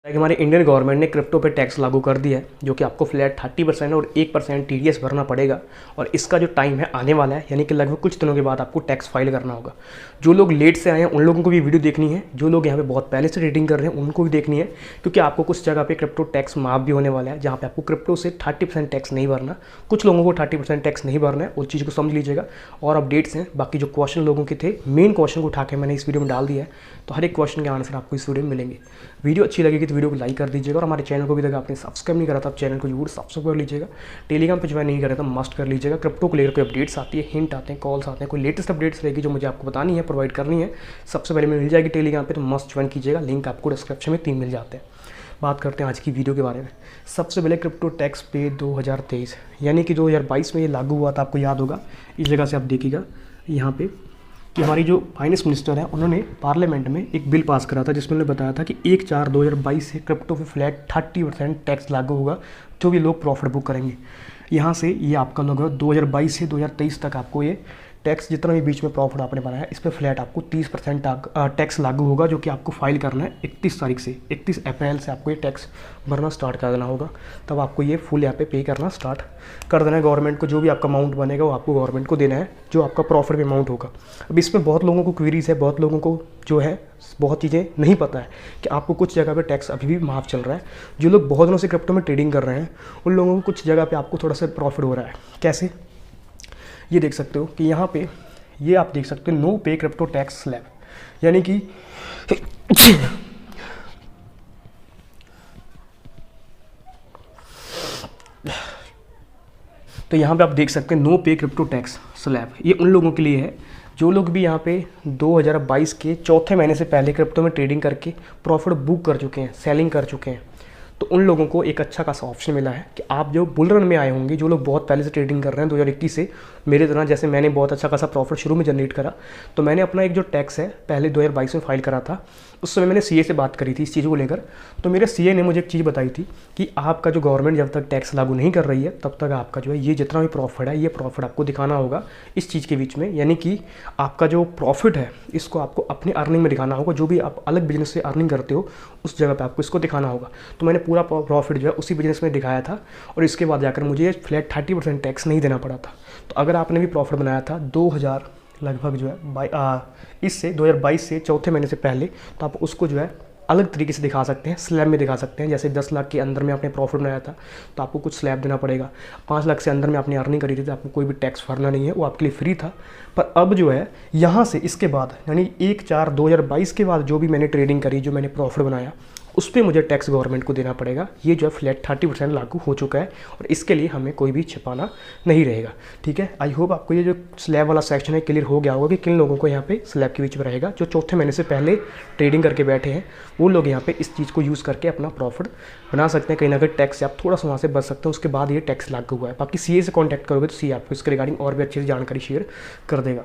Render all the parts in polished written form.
कि हमारी Indian government ने क्रिप्टो पे टैक्स लागू कर दिया है, जो कि आपको फ्लैट 30% और 1% टीडीएस भरना पड़ेगा। और इसका जो टाइम है आने वाला है, यानी कि लगभग कुछ दिनों के बाद आपको टैक्स फाइल करना होगा। जो लोग लेट से आए हैं उन लोगों को भी वीडियो देखनी है, जो लोग यहाँ पे बहुत पहले से ट्रेडिंग कर रहे हैं उनको भी देखनी है, क्योंकि आपको कुछ जगह पे क्रिप्टो टैक्स माफ भी होने वाला है, जहाँ पे आपको क्रिप्टो से 30% टैक्स नहीं भरना। कुछ लोगों को 30% टैक्स नहीं भरना है, उस चीज़ को समझ लीजिएगा। और अपडेट्स हैं, बाकी जो क्वेश्चन लोगों के थे, मेन क्वेश्चन को उठा के मैंने इस वीडियो में डाल दिया है, तो हर एक क्वेश्चन के आंसर आपको इस वीडियो में मिलेंगे। वीडियो अच्छी लगेगी तो वीडियो को लाइक कर दीजिएगा, और हमारे चैनल को भी अगर आपने सब्सक्राइब नहीं करा था, चैनल को जरूर सब्सक्राइब कर लीजिएगा। टेलीग्राम पे ज्वाइन नहीं करा था, मस्ट कर लीजिएगा। क्रिप्टो को लेकर कोई अपडेट्स आती है, हिंट आते हैं, कॉल्स आते हैं, कोई लेटेस्ट अपडेट्स रहेगी जो मुझे आपको बतानी है, प्रोवाइड करनी है, सबसे पहले मिल जाएगी टेलीग्राम पे, तो मस्ट ज्वाइन कीजिएगा। लिंक आपको डिस्क्रिप्शन में 3 मिल जाते हैं। बात करते हैं आज की वीडियो के बारे में। सबसे पहले क्रिप्टो टैक्स पे 2023, यानी कि 2022 में ये लागू हुआ था, आपको याद होगा। इस जगह से आप देखिएगा यहाँ पे कि हमारी जो फाइनेंस मिनिस्टर है उन्होंने पार्लियामेंट में एक बिल पास करा था, जिसमें उन्होंने बताया था कि 1/4/2022 से क्रिप्टो पे फ्लैट 30% टैक्स लागू होगा, जो भी लोग प्रॉफिट बुक करेंगे। यहाँ से ये आपका लगभग 2022 से 2023 तक आपको ये टैक्स जितना भी बीच में प्रॉफिट आपने बनाया है, इस पर फ्लैट आपको 30% टैक्स लागू होगा, जो कि आपको फाइल करना है 31 तारीख से। 31 अप्रैल से आपको ये टैक्स भरना स्टार्ट कर देना होगा, तब आपको ये फुल यहाँ पे करना स्टार्ट कर देना है गवर्नमेंट को। जो भी आपका अमाउंट बनेगा वो आपको गवर्नमेंट को देना है, जो आपका प्रॉफिट अमाउंट होगा। अब इसमें बहुत लोगों को क्वेरीज है, बहुत लोगों को जो है बहुत चीज़ें नहीं पता है कि आपको कुछ जगह पे टैक्स अभी भी माफ चल रहा है। जो लोग बहुत दिनों से क्रिप्टो में ट्रेडिंग कर रहे हैं उन लोगों को कुछ जगह पे आपको थोड़ा सा प्रॉफिट हो रहा है। कैसे, ये देख सकते हो कि यहाँ पे ये आप देख सकते हो नो पे क्रिप्टो टैक्स स्लैब, यानी कि तो यहाँ पे आप देख सकते हैं नो पे क्रिप्टो टैक्स स्लैब। ये उन लोगों के लिए है जो लोग भी यहाँ पे 2022 के चौथे महीने से पहले क्रिप्टो में ट्रेडिंग करके प्रॉफिट बुक कर चुके हैं, सेलिंग कर चुके हैं। तो उन लोगों को एक अच्छा खासा ऑप्शन मिला है कि आप जो बुल रन में आए होंगे, जो लोग बहुत पहले से ट्रेडिंग कर रहे हैं 2021 से, मेरे तरह जैसे मैंने बहुत अच्छा खासा प्रॉफिट शुरू में जनरेट करा, तो मैंने अपना एक जो टैक्स है पहले 2022 में फाइल करा था। उस समय मैंने सीए से बात करी थी इस चीज़ को लेकर, तो मेरे सीए ने मुझे एक चीज़ बताई थी कि आपका जो गवर्नमेंट जब तक टैक्स लागू नहीं कर रही है तब तक आपका जो है ये जितना भी प्रॉफिट है, ये प्रॉफिट आपको दिखाना होगा इस चीज़ के बीच में, यानी कि आपका जो प्रॉफिट है इसको आपको अपनी अर्निंग में दिखाना होगा। जो भी आप अलग बिजनेस से अर्निंग करते हो उस जगह पर आपको इसको दिखाना होगा। तो मैंने पूरा प्रॉफिट जो है उसी बिजनेस में दिखाया था, और इसके बाद जाकर मुझे फ्लैट 30% टैक्स नहीं देना पड़ा था। तो अगर आपने भी प्रॉफिट बनाया था 2000 लगभग जो है इससे 2022 से चौथे महीने से पहले, तो आप उसको जो है अलग तरीके से दिखा सकते हैं, स्लैब में दिखा सकते हैं। जैसे 10 लाख के अंदर में आपने प्रॉफिट बनाया था तो आपको कुछ स्लैब देना पड़ेगा। 5 लाख से अंदर में आपने अर्निंग करी थी तो आपको कोई भी टैक्स भरना नहीं है, वो आपके लिए फ्री था। पर अब जो है यहाँ से इसके बाद, यानी 1/4/2022 के बाद जो भी मैंने ट्रेडिंग करी, जो मैंने प्रॉफिट बनाया, उस पर मुझे टैक्स गवर्नमेंट को देना पड़ेगा। ये जो है फ्लैट 30% लागू हो चुका है, और इसके लिए हमें कोई भी छिपाना नहीं रहेगा। ठीक है, आई होप आपको ये जो स्लैब वाला सेक्शन है क्लियर हो गया होगा कि किन लोगों को यहाँ पे स्लैब के बीच में रहेगा। जो चौथे महीने से पहले ट्रेडिंग करके बैठे हैं वो लोग यहाँ पे इस चीज़ को यूज़ करके अपना प्रॉफिट बना सकते हैं। कहीं ना कहीं टैक्स से आप थोड़ा सा वहाँ से बच सकते हैं, उसके बाद ये टैक्स लागू हुआ है। बाकी सीए से कॉन्टैक्ट करोगे तो सीए आपको इसके रिगार्डिंग और भी अच्छी से जानकारी शेयर कर देगा।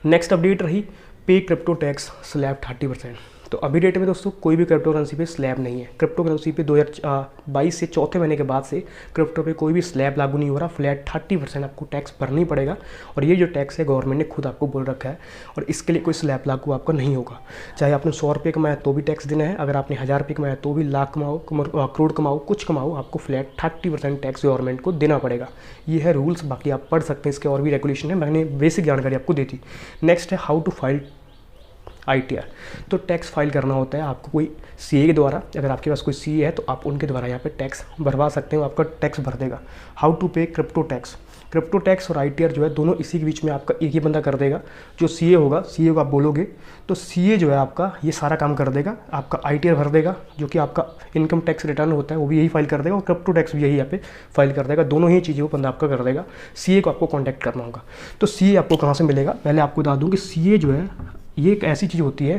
नेक्स्ट अपडेट रही पे क्रिप्टो टैक्स स्लैब 30%। तो अभी डेट में दोस्तों कोई भी क्रिप्टो करेंसी पे स्लैब नहीं है। क्रिप्टो करेंसी पे 2022 से चौथे महीने के बाद से क्रिप्टो पे कोई भी स्लैब लागू नहीं हो रहा। फ्लैट 30% आपको टैक्स भरना ही पड़ेगा, और ये जो टैक्स है गवर्नमेंट ने खुद आपको बोल रखा है, और इसके लिए कोई स्लैब लागू आपका नहीं होगा। चाहे आपने 100 रुपये कमाया तो भी टैक्स देना है, अगर आपने 1000 रुपये कमाया तो भी, लाख कमाओ, करोड़ कमाओ, कुछ कमाओ, आपको फ्लैट 30% टैक्स गवर्नमेंट को देना पड़ेगा। ये है रूल्स, बाकी आप पढ़ सकते हैं, इसके और भी रेगुलेशन है, मैंने बेसिक जानकारी आपको दी थी। नेक्स्ट है हाउ टू फाइल ITR। तो टैक्स फाइल करना होता है आपको कोई सीए के द्वारा। अगर आपके पास कोई सीए है तो आप उनके द्वारा यहाँ पे टैक्स भरवा सकते हो, आपका टैक्स भर देगा। हाउ टू पे क्रिप्टो टैक्स। क्रिप्टो टैक्स और ITR जो है दोनों इसी के बीच में आपका एक ही बंदा कर देगा। जो सीए होगा, सीए को आप बोलोगे तो सीए जो है आपका ये सारा काम कर देगा, आपका ITR भर देगा, जो कि आपका इनकम टैक्स रिटर्न होता है वो भी यही फाइल कर देगा, और क्रिप्टो टैक्स भी यही यहाँ पे फाइल कर देगा। दोनों ही चीज़ें वो बंदा आपका कर देगा। सीए को आपको कॉन्टैक्ट करना होगा। तो सीए आपको कहाँ से मिलेगा, पहले आपको बता दूँ कि सीए जो है ये एक ऐसी चीज़ होती है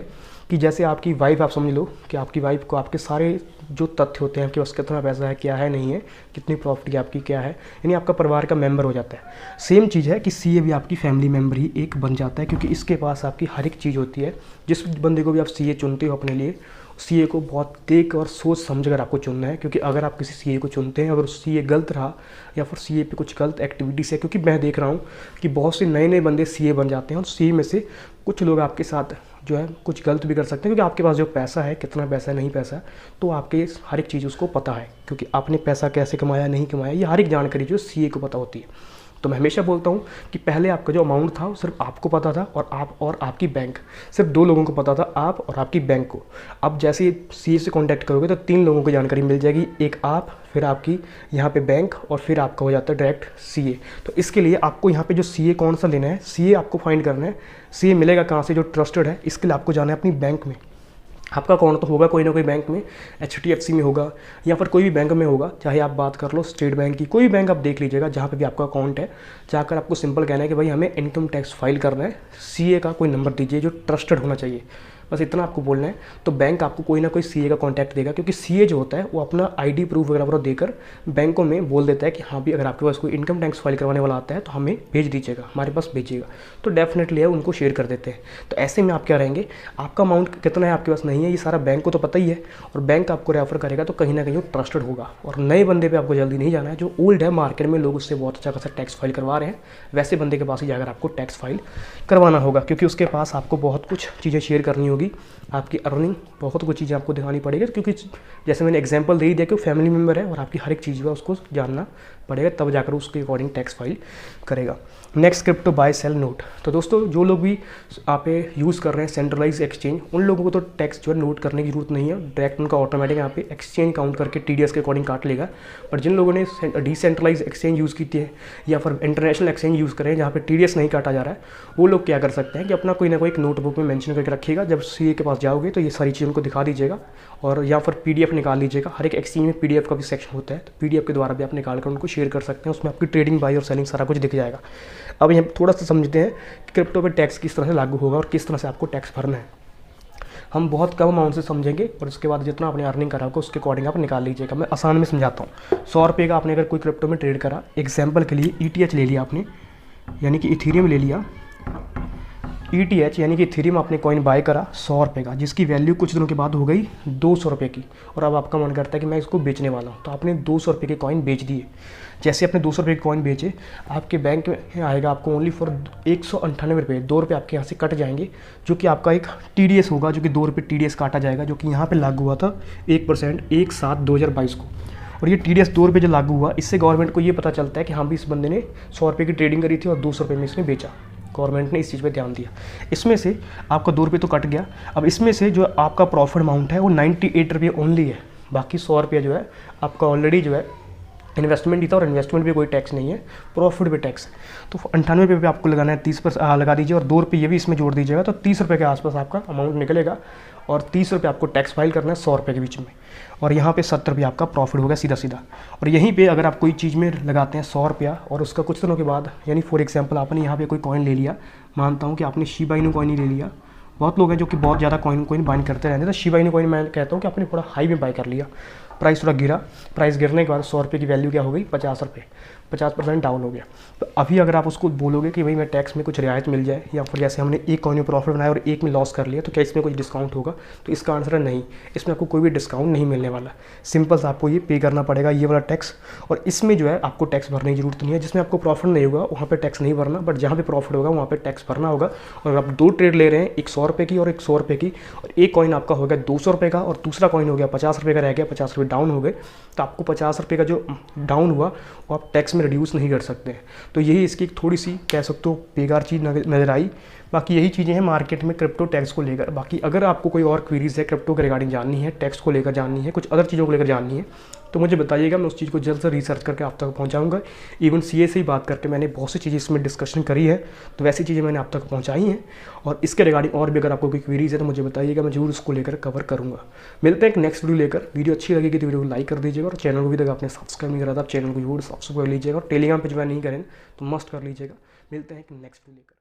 कि जैसे आपकी वाइफ, आप समझ लो कि आपकी वाइफ को आपके सारे जो तथ्य होते हैं, आपके पास कितना पैसा है, क्या है, नहीं है, कितनी प्रॉपर्टी आपकी क्या है, यानी आपका परिवार का मेंबर हो जाता है। सेम चीज़ है कि सीए भी आपकी फैमिली मेंबर ही एक बन जाता है, क्योंकि इसके पास आपकी हर एक चीज़ होती है। जिस बंदे को भी आप सीए चुनते हो अपने लिए, सीए को बहुत देख और सोच समझ कर आपको चुनना है। क्योंकि अगर आप किसी सीए को चुनते हैं, अगर सीए गलत रहा या फिर सीए पे कुछ गलत एक्टिविटीज़ है, क्योंकि मैं देख रहा हूँ कि बहुत से नए नए बंदे सीए बन जाते हैं, और सीए में से कुछ लोग आपके साथ जो है कुछ गलत भी कर सकते हैं, क्योंकि आपके पास जो पैसा है, कितना पैसा है, नहीं पैसा है, तो आपके हर एक चीज़ उसको पता है, क्योंकि आपने पैसा कैसे कमाया, नहीं कमाया, ये हर एक जानकारी जो सीए को पता होती है। तो मैं हमेशा बोलता हूँ कि पहले आपका जो अमाउंट था वो सिर्फ आपको पता था, और आप और आपकी बैंक, सिर्फ 2 लोगों को पता था, आप और आपकी बैंक को। अब जैसे सीए से कांटेक्ट करोगे तो 3 लोगों को जानकारी मिल जाएगी, एक आप, फिर आपकी यहाँ पे बैंक, और फिर आपका हो जाता है डायरेक्ट सीए। तो इसके लिए आपको यहाँ पे जो सीए कौन सा लेना है, सीए आपको फाइंड करना है। सीए मिलेगा कहाँ से, जो ट्रस्टेड है, इसके लिए आपको जाना है अपनी बैंक में। आपका अकाउंट तो होगा कोई ना कोई बैंक में, HDFC में होगा या फिर कोई भी बैंक में होगा, चाहे आप बात कर लो स्टेट बैंक की, कोई भी बैंक आप देख लीजिएगा जहाँ पे भी आपका अकाउंट है। जाकर आपको सिंपल कहना है कि भाई हमें इनकम टैक्स फाइल करना है, सीए का कोई नंबर दीजिए जो ट्रस्टेड होना चाहिए, बस इतना आपको बोलना है। तो बैंक आपको कोई ना कोई सीए का कॉन्टैक्ट देगा, क्योंकि सीए जो होता है वो अपना आईडी प्रूफ वगैरह देकर बैंकों में बोल देता है कि हाँ भी अगर आपके पास कोई इनकम टैक्स फाइल करवाने वाला आता है तो हमें भेज दीजिएगा, हमारे पास भेजिएगा। तो डेफिनेटली है उनको शेयर कर देते हैं। तो ऐसे में आप क्या रहेंगे, आपका अमाउंट कितना है आपके पास नहीं है, ये सारा बैंक को तो पता ही है, और बैंक आपको रेफर करेगा तो कहीं ना कहीं वो ट्रस्टेड होगा। और नए बंदे पर आपको जल्दी नहीं जाना है, जो ओल्ड है मार्केट में लोग उससे बहुत अच्छा खासा टैक्स फाइल करवा रहे हैं, वैसे बंदे के पास ही जाकर आपको टैक्स फाइल करवाना होगा, क्योंकि उसके पास आपको बहुत कुछ चीज़ें शेयर करनी होगी, आपकी अर्निंग, बहुत कुछ चीज़ें आपको दिखानी पड़ेगी, क्योंकि जैसे मैंने एग्जांपल दे ही दिया कि वो फैमिली मेम्बर है और आपकी हर एक चीज़ का उसको जानना पड़ेगा, तब जाकर उसके अकॉर्डिंग टैक्स फाइल करेगा। Next crypto buy sell note. तो दोस्तों जो लोग भी आप यूज़ कर रहे हैं सेंट्रलाइज एक्सचेंज, उन लोगों को तो टैक्स जो है नोट करने की जरूरत नहीं है, डायरेक्ट उनका ऑटोमेटिक यहाँ पे एक्सचेंज काउंट करके TDS के अकॉर्डिंग काट लेगा। पर जिन लोगों ने डिसेंट्रलाइज एक्सचेंज यूज़ की है या फिर इंटरनेशनल एक्सचेंज यूज़ करें जहाँ पे TDS नहीं काटा जा रहा है, वो लोग क्या कर सकते हैं कि अपना कोई ना कोई एक नोटबुक में मेंशन करके रखिएगा। जब सीए के पास जाओगे तो ये सारी चीज़ उनको दिखा दीजिएगा, और या फिर PDF निकाल लीजिएगा। हर एक एक्सचेंज में PDF का भी सेक्शन होता है, तो PDF के द्वारा भी आप निकाल कर उनको शेयर कर सकते हैं, उसमें आपकी ट्रेडिंग, बाई और सेलिंग सारा कुछ दिख जाएगा। अब यहाँ थोड़ा सा समझते हैं कि क्रिप्टो पे टैक्स किस तरह से लागू होगा और किस तरह से आपको टैक्स भरना है। हम बहुत कम अमाउंट से समझेंगे, और उसके बाद जितना आपने अर्निंग करा होगा उसके अकॉर्डिंग आप निकाल लीजिएगा। मैं आसान में समझाता हूँ। 100 रुपये का आपने अगर कोई क्रिप्टो में ट्रेड करा, एग्जाम्पल के लिए ETH ले लिया आपने, यानी कि इथीरियम ले लिया, ETH यानी कि इथीरियम आपने कॉइन बाय करा 100 रुपये का, जिसकी वैल्यू कुछ दिनों के बाद हो गई 200 रुपये की, और अब आपका मन करता है कि मैं इसको बेचने वाला हूँ, तो आपने 200 रुपये के कॉइन बेच दिए। जैसे आपने 200 रुपये के कॉइन बेचे, आपके बैंक में आएगा आपको ओनली फॉर 198 रुपये, 2 रुपये आपके यहाँ से कट जाएंगे, जो कि आपका एक TDS होगा, जो कि 2 रुपये TDS काटा जाएगा, जो कि यहाँ पर लागू हुआ था 1% 1/7/2022 को। और ये TDS 2 रुपये जो लागू हुआ, इससे गवर्नमेंट को ये पता चलता है कि हाँ भी इस बंदे ने 100 रुपये की ट्रेडिंग करी थी और 200 रुपये में इसने बेचा। गवर्नमेंट ने इस चीज़ पे ध्यान दिया। इसमें से आपका 2 रुपये तो कट गया। अब इसमें से जो आपका प्रॉफिट अमाउंट है वो 98 रुपये ओनली है, बाकी 100 रुपये जो है आपका ऑलरेडी जो है इन्वेस्टमेंट ही था, और इन्वेस्टमेंट पे कोई टैक्स नहीं है, प्रॉफिट पे टैक्स है। तो 98 रुपये पे आपको लगाना है, 30% लगा दीजिए, और 2 रुपये ये भी इसमें जोड़ दीजिएगा, तो 30 रुपये के आसपास आपका अमाउंट निकलेगा, और 30 रुपये आपको टैक्स फाइल करना है 100 रुपये के बीच में, और यहाँ पे 70 रुपये आपका प्रॉफिट होगा सीधा सीधा। और यहीं पे अगर आप कोई चीज़ में लगाते हैं 100 रुपया, और उसका कुछ दिनों के बाद, यानी फॉर एग्जांपल आपने यहाँ पे कोई कॉइन ले लिया, मानता हूँ कि आपने शिबा इनू कॉइन ही ले लिया, बहुत लोग हैं जो कि बहुत ज़्यादा कॉइन बाइंड करते रहते हैं, तो शिबा इनू कॉइन मैं कहता हूँ कि आपने थोड़ा हाई में बाय कर लिया, प्राइस थोड़ा गिरा, प्राइस गिरने के बाद 100 रुपये की वैल्यू क्या हो गई 50 रुपये, 50% डाउन हो गया। तो अभी अगर आप उसको बोलोगे कि भाई मैं टैक्स में कुछ रियायत मिल जाए, या फिर जैसे हमने एक कॉइन में प्रॉफिट बनाया और एक में लॉस कर लिया, तो क्या इसमें कुछ डिस्काउंट होगा? तो इसका आंसर है नहीं, इसमें आपको कोई भी डिस्काउंट नहीं मिलने वाला। सिंपल से आपको ये पे करना पड़ेगा, ये वाला टैक्स, और इसमें जो है आपको टैक्स भरने की जरूरत नहीं है। जिसमें आपको प्रॉफिट नहीं होगा वहाँ पर टैक्स नहीं भरना, बट जहाँ पर प्रॉफिट होगा वहाँ पर टैक्स भरना होगा। और आप 2 ट्रेड ले रहे हैं, एक 100 रुपये की और एक 100 रुपये की, और एक कॉइन आपका हो गया 200 रुपये का, और दूसरा कॉइन हो गया 50 रुपये का, रह गया 50 रुपये डाउन हो गए, तो आपको 50 रुपये का जो डाउन हुआ वो आप टैक्स में रिड्यूस नहीं कर सकते हैं। तो यही इसकी थोड़ी सी कह सकते हो बेकार चीज़ नज़र आई। बाकी यही चीज़ें हैं मार्केट में क्रिप्टो टैक्स को लेकर। बाकी अगर आपको कोई और क्वेरीज है क्रिप्टो के रिगार्डिंग जाननी है, टैक्स को लेकर जाननी है, कुछ अदर चीज़ों को लेकर जाननी है, तो मुझे बताइएगा, मैं उस चीज़ को जल्द से रिसर्च करके आप तक पहुंचाऊंगा। इवन सीए से ही बात करके मैंने बहुत सी चीज़ें इसमें डिस्कशन करी है, तो वैसी चीज़ें मैंने आप तक पहुंचाई हैं। और इसके रिगार्डिंग और भी अगर आपको कोई क्वेरीज है तो मुझे बताइएगा, मैं जरूर उसको लेकर कवर करूँगा। मिलते हैं एक नेक्स्ट वीडियो लेकर। वीडियो अच्छी लगेगी तो वीडियो को लाइक कर दीजिएगा, और चैनल को भी तक आपने सब्सक्राइब नहीं करा था, चैनल को जरूर सब्सक्राइब कर लीजिएगा, और टेलीग्राम पर ज्वाइन नहीं करें तो मस्ट कर लीजिएगा। मिलते हैं एक नेक्स्ट वीडियो लेकर।